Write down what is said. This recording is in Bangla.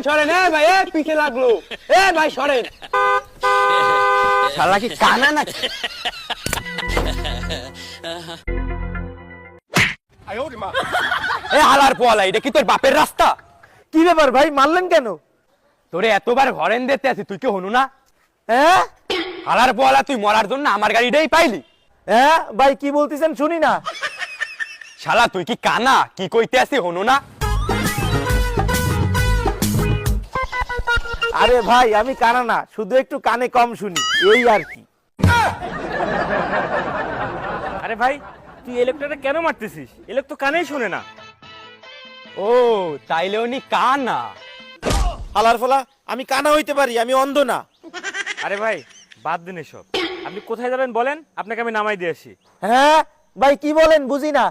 সরেন এ ভাই, এ পিছে লাগলো, এ ভাই সরেন। শালা কি কানা না? এ হালার পোয়ালা, এটা কি তোর বাপের রাস্তা? কি ব্যাপার ভাই, মারলেন কেন? তোরে এতবার হরেন দিতে আছি, তুই কি হনু না? হ্যাঁ হালার পোয়ালা, তুই মরার জন্য আমার গাড়িটাই পাইলি? হ্যাঁ ভাই, কি বলতেছেন শুনি না। শালা তুই কি কানা? কি কইতে আছি হনু না? আরে ভাই, আমি কানা না, শুধু একটু কানে কম শুনি, এই আর কি। আরে ভাই, তুই ইলেকট্রোটা কেন মারতেছিস? ইলেক তো কানেই শুনে না। ও তাইলে উনি কানা। হালার ফলা, আমি কানা হইতে পারি, আমি অন্ধ না। আরে ভাই, বাদ দিন এসব। আপনি কোথায় যাবেন বলেন, আপনাকে আমি নামাই দিয়ে আসি। হ্যাঁ ভাই, কি বলেন বুঝি না।